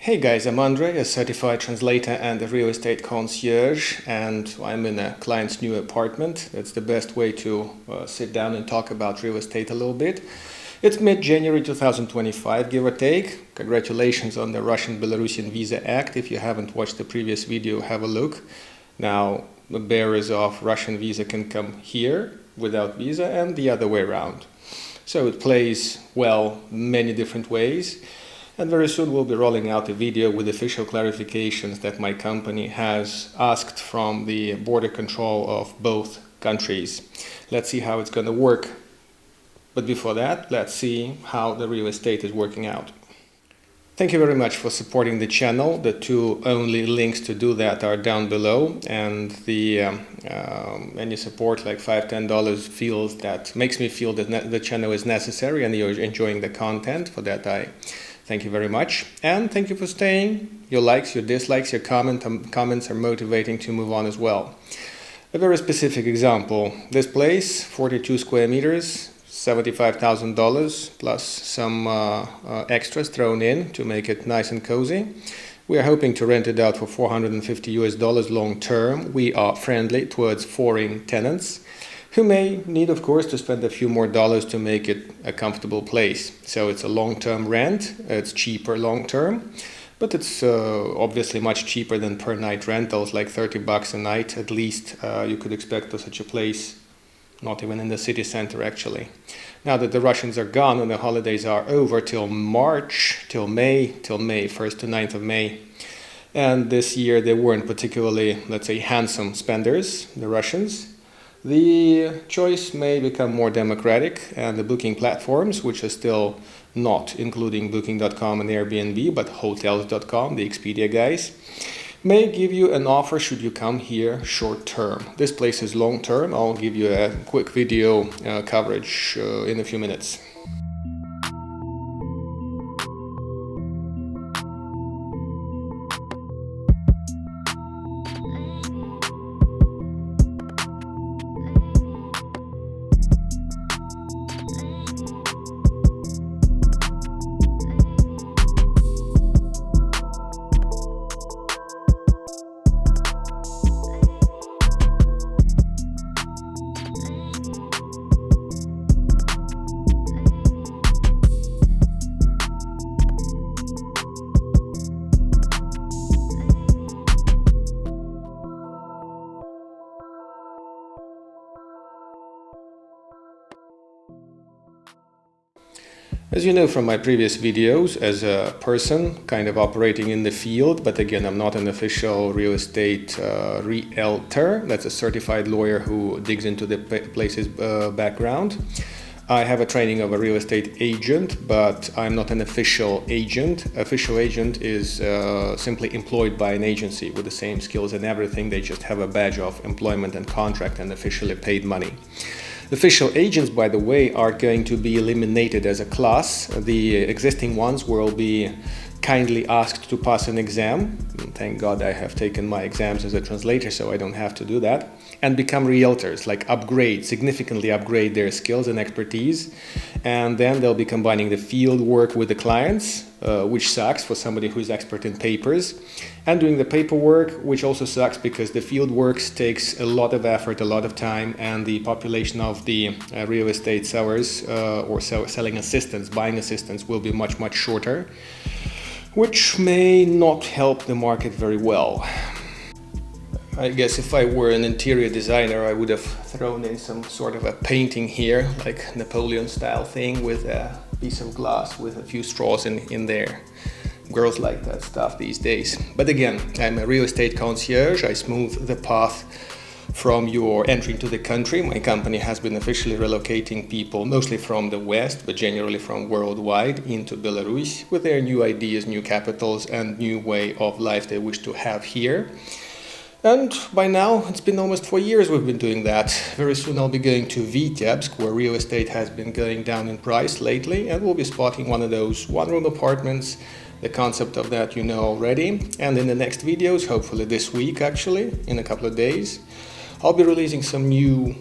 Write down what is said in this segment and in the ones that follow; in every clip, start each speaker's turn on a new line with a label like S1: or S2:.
S1: Hey guys, I'm Andrei, a certified translator and a real estate concierge, and I'm in a client's new apartment. That's the best way to sit down and talk about real estate a little bit. It's mid-January 2025, give or take. Congratulations on the Russian-Belarusian Visa Act. If you haven't watched the previous video, have a look. Now, the bearers of Russian visa can come here without visa and the other way around. So it plays well many different ways. And very soon we'll be rolling out a video with official clarifications that my company has asked from the border control of both countries. Let's see how it's going to work. But before that, let's see how the real estate is working out. Thank you very much for supporting the channel. The two only links to do that are down below, and the any support like $5–10 makes me feel that the channel is necessary and you're enjoying the content. For that, I thank you very much, and thank you for staying. Your likes, your dislikes, your comments are motivating to move on as well. A very specific example: this place, 42 square meters. $75,000 plus some extras thrown in to make it nice and cozy. We are hoping to rent it out for $450 long term. We are friendly towards foreign tenants who may need, of course, to spend a few more dollars to make it a comfortable place. So it's a long-term rent. It's cheaper long-term, but it's obviously much cheaper than per night rentals, like $30 a night at least. You could expect for such a place. Not even in the city center, actually. Now that the Russians are gone and the holidays are over till May 1st to 9th of May. And this year they weren't particularly, let's say, handsome spenders, the Russians. The choice may become more democratic, and the booking platforms, which are still not including booking.com and Airbnb, but hotels.com, the Expedia guys, may give you an offer should you come here short term. This place is long term. I'll give you a quick video coverage in a few minutes. As you know from my previous videos, as a person kind of operating in the field, but again, I'm not an official real estate realtor. That's a certified lawyer who digs into the place's background. I have a training of a real estate agent, but I'm not an official agent. Official agent is simply employed by an agency with the same skills and everything. They just have a badge of employment and contract and officially paid money. Official agents, by the way, are going to be eliminated as a class. The existing ones will be kindly asked to pass an exam. Thank God I have taken my exams as a translator, so I don't have to do that. And become realtors, like significantly upgrade their skills and expertise. And then they'll be combining the field work with the clients, which sucks for somebody who's expert in papers, and doing the paperwork, which also sucks because the field work takes a lot of effort, a lot of time, and the population of the real estate sellers or selling assistants, buying assistants will be much, much shorter, which may not help the market very well. I guess if I were an interior designer, I would have thrown in some sort of a painting here, like Napoleon style thing with a piece of glass with a few straws in there. Girls like that stuff these days. But again, I'm a real estate concierge. I smooth the path from your entry into the country. My company has been officially relocating people, mostly from the West, but generally from worldwide, into Belarus with their new ideas, new capitals, and new way of life they wish to have here. And by now, it's been almost 4 years we've been doing that. Very soon I'll be going to Vitebsk, where real estate has been going down in price lately, and we'll be spotting one of those one-room apartments. The concept of that you know already. And in the next videos, hopefully this week actually, in a couple of days, I'll be releasing some new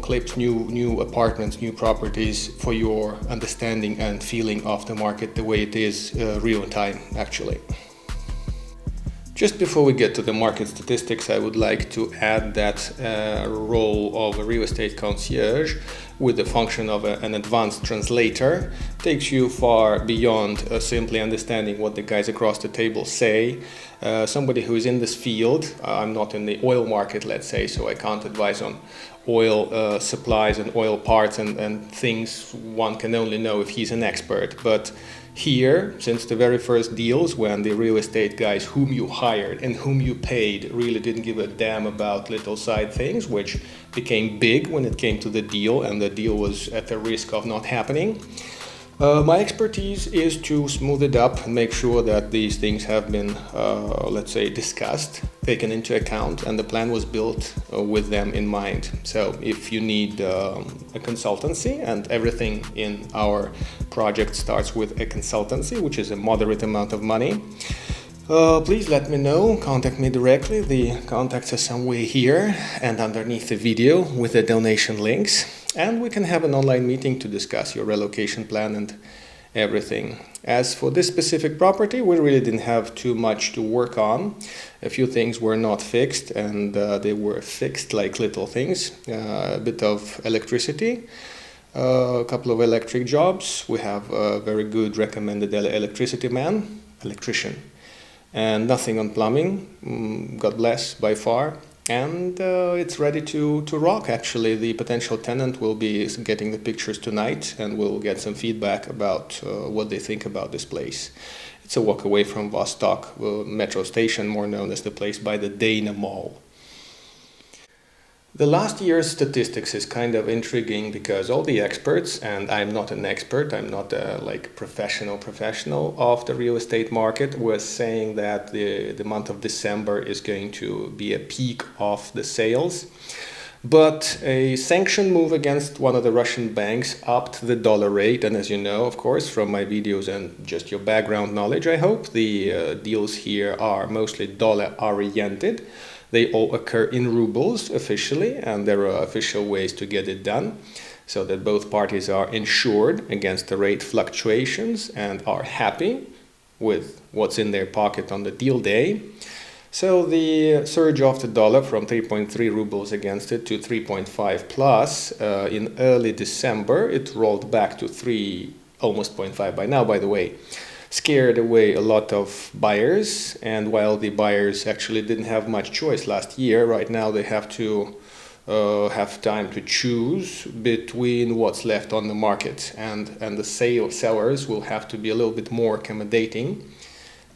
S1: clips, new apartments, new properties for your understanding and feeling of the market the way it is real time actually. Just before we get to the market statistics, I would like to add that role of a real estate concierge with the function of an advanced translator takes you far beyond simply understanding what the guys across the table say. Somebody who is in this field, I'm not in the oil market, let's say, so I can't advise on oil supplies and oil parts and things. One can only know if he's an expert. But here, since the very first deals, when the real estate guys whom you hired and whom you paid really didn't give a damn about little side things, which became big when it came to the deal, and the deal was at the risk of not happening. My expertise is to smooth it up and make sure that these things have been, let's say, discussed, taken into account, and the plan was built with them in mind. So if you need a consultancy, and everything in our project starts with a consultancy, which is a moderate amount of money, please let me know, contact me directly. The contacts are somewhere here and underneath the video with the donation links. And we can have an online meeting to discuss your relocation plan and everything. As for this specific property, we really didn't have too much to work on. A few things were not fixed, and they were fixed like little things. A bit of electricity, a couple of electric jobs. We have a very good recommended electrician. And nothing on plumbing, God bless, by far. And it's ready to rock, actually. The potential tenant will be getting the pictures tonight, and we'll get some feedback about what they think about this place. It's a walk away from Vostok metro station, more known as the place by the Dana Mall. The last year's statistics is kind of intriguing because all the experts, and I'm not an expert, I'm not a professional of the real estate market, were saying that the month of December is going to be a peak of the sales. But a sanction move against one of the Russian banks upped the dollar rate, and as you know, of course, from my videos and just your background knowledge, I hope, the deals here are mostly dollar-oriented. They all occur in rubles officially, and there are official ways to get it done so that both parties are insured against the rate fluctuations and are happy with what's in their pocket on the deal day. So the surge of the dollar from 3.3 rubles against it to 3.5 plus in early December, it rolled back to 3, almost 0.5 by now, by the way. Scared away a lot of buyers, and while the buyers actually didn't have much choice last year, right now they have to have time to choose between what's left on the market, and the sellers will have to be a little bit more accommodating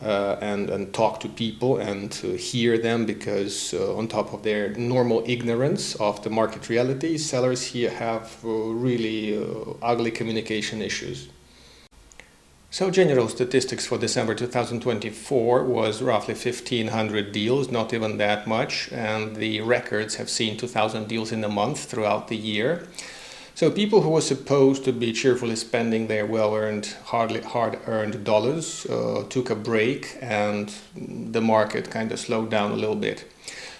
S1: and talk to people and hear them, because on top of their normal ignorance of the market reality, sellers here have really ugly communication issues. So general statistics for December 2024 was roughly 1,500 deals, not even that much, and the records have seen 2,000 deals in a month throughout the year. So people who were supposed to be cheerfully spending their well-earned, hard-earned dollars took a break, and the market kind of slowed down a little bit.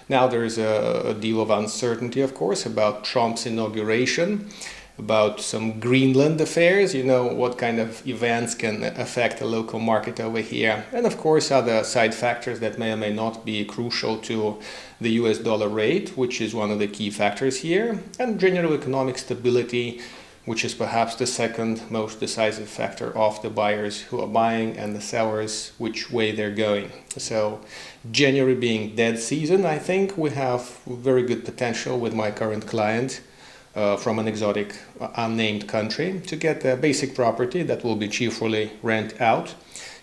S1: Now there is a deal of uncertainty, of course, about Trump's inauguration, about some Greenland affairs, you know, what kind of events can affect the local market over here, and of course other side factors that may or may not be crucial to the US dollar rate, which is one of the key factors here, and general economic stability, which is perhaps the second most decisive factor of the buyers who are buying and the sellers, which way they're going. So January being dead season, I think we have very good potential with my current client from an exotic unnamed country to get a basic property that will be cheerfully rent out,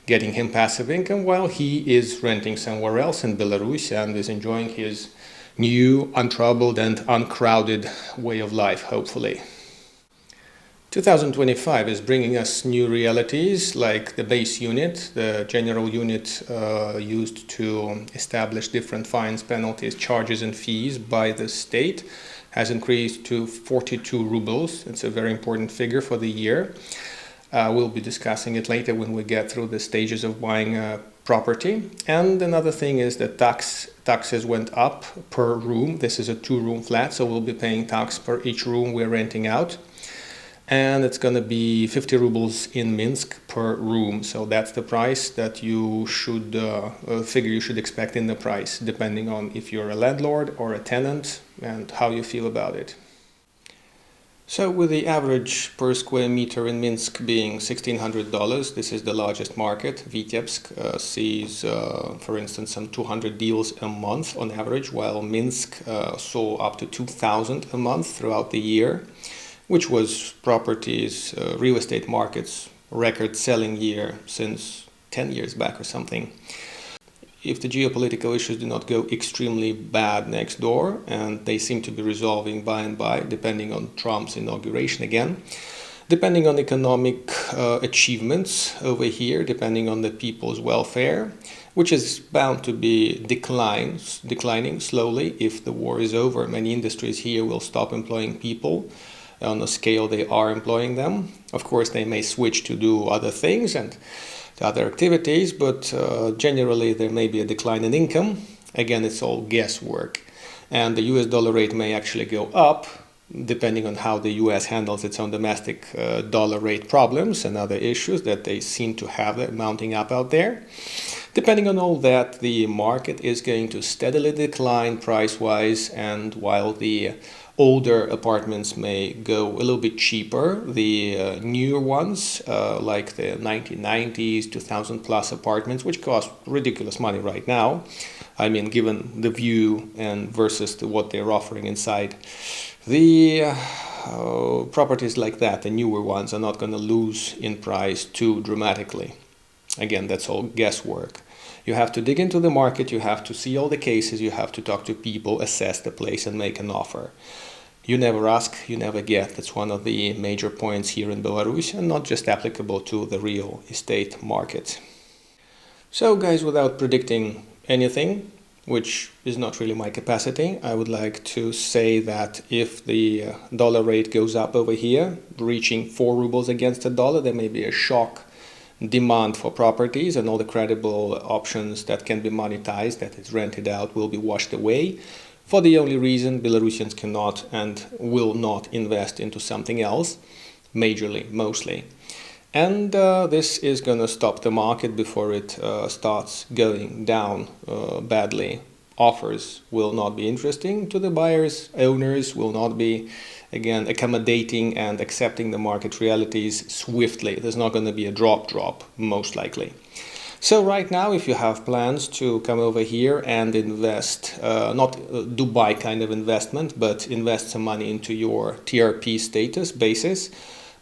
S1: getting him passive income while he is renting somewhere else in Belarus and is enjoying his new, untroubled and uncrowded way of life, hopefully. 2025 is bringing us new realities like the base unit, the general unit used to establish different fines, penalties, charges and fees by the state, has increased to 42 rubles. It's a very important figure for the year. We'll be discussing it later when we get through the stages of buying a property. And another thing is that taxes went up per room. This is a 2-room flat, so we'll be paying tax per each room we're renting out. and it's going to be 50 rubles in Minsk per room. So that's the price that you should figure you should expect in the price, depending on if you're a landlord or a tenant and how you feel about it. So with the average per square meter in Minsk being $1,600, this is the largest market. Vitebsk sees, for instance, some 200 deals a month on average, while Minsk saw up to 2,000 a month throughout the year, which was properties, real estate market's record selling year since 10 years back or something. If the geopolitical issues do not go extremely bad next door, and they seem to be resolving by and by, depending on Trump's inauguration again, depending on economic achievements over here, depending on the people's welfare, which is bound to be declining slowly if the war is over. Many industries here will stop employing people on the scale they are employing them. Of course, they may switch to do other things and other activities, but generally there may be a decline in income. Again, it's all guesswork. And the US dollar rate may actually go up, depending on how the US handles its own domestic dollar rate problems and other issues that they seem to have mounting up out there. Depending on all that, the market is going to steadily decline price-wise, and while the older apartments may go a little bit cheaper, the newer ones, like the 1990s, 2000 plus apartments, which cost ridiculous money right now, I mean, given the view and versus what they're offering inside, the properties like that, the newer ones, are not going to lose in price too dramatically. Again, that's all guesswork. You have to dig into the market, you have to see all the cases, you have to talk to people, assess the place and make an offer. You never ask, you never get. That's one of the major points here in Belarus, and not just applicable to the real estate market. So guys, without predicting anything, which is not really my capacity, I would like to say that if the dollar rate goes up over here, reaching 4 rubles against the dollar, there may be a shock demand for properties, and all the credible options that can be monetized, that is rented out, will be washed away, for the only reason Belarusians cannot and will not invest into something else, majorly, mostly. And this is going to stop the market before it starts going down badly. Offers will not be interesting to the buyers, owners will not be, again, accommodating and accepting the market realities swiftly. There's not going to be a drop, most likely. So right now, if you have plans to come over here and invest, not Dubai kind of investment, but invest some money into your TRP status basis,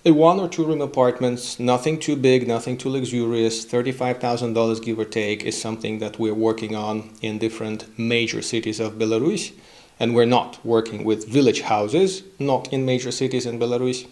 S1: a 1 or 2 room apartments, nothing too big, nothing too luxurious, $35,000 give or take, is something that we're working on in different major cities of Belarus. And we're not working with village houses, not in major cities in Belarus.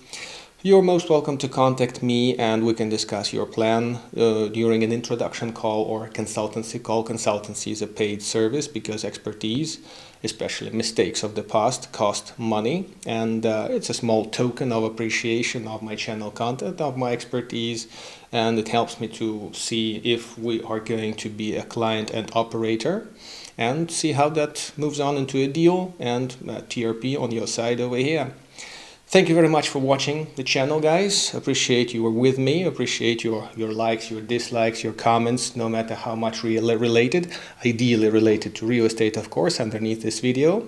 S1: You're most welcome to contact me and we can discuss your plan during an introduction call or a consultancy call. Consultancy is a paid service because expertise, especially mistakes of the past, cost money, and it's a small token of appreciation of my channel content, of my expertise, and it helps me to see if we are going to be a client and operator and see how that moves on into a deal and TRP on your side over here. Thank you very much for watching the channel, guys. Appreciate you were with me. Appreciate your likes, your dislikes, your comments, no matter how much related, ideally related to real estate, of course, underneath this video.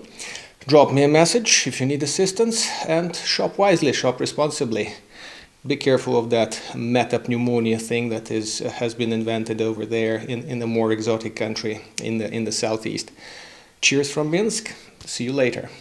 S1: Drop me a message if you need assistance, and shop wisely, shop responsibly. Be careful of that metapneumonia thing that has been invented over there in a more exotic country in the southeast. Cheers from Minsk. See you later.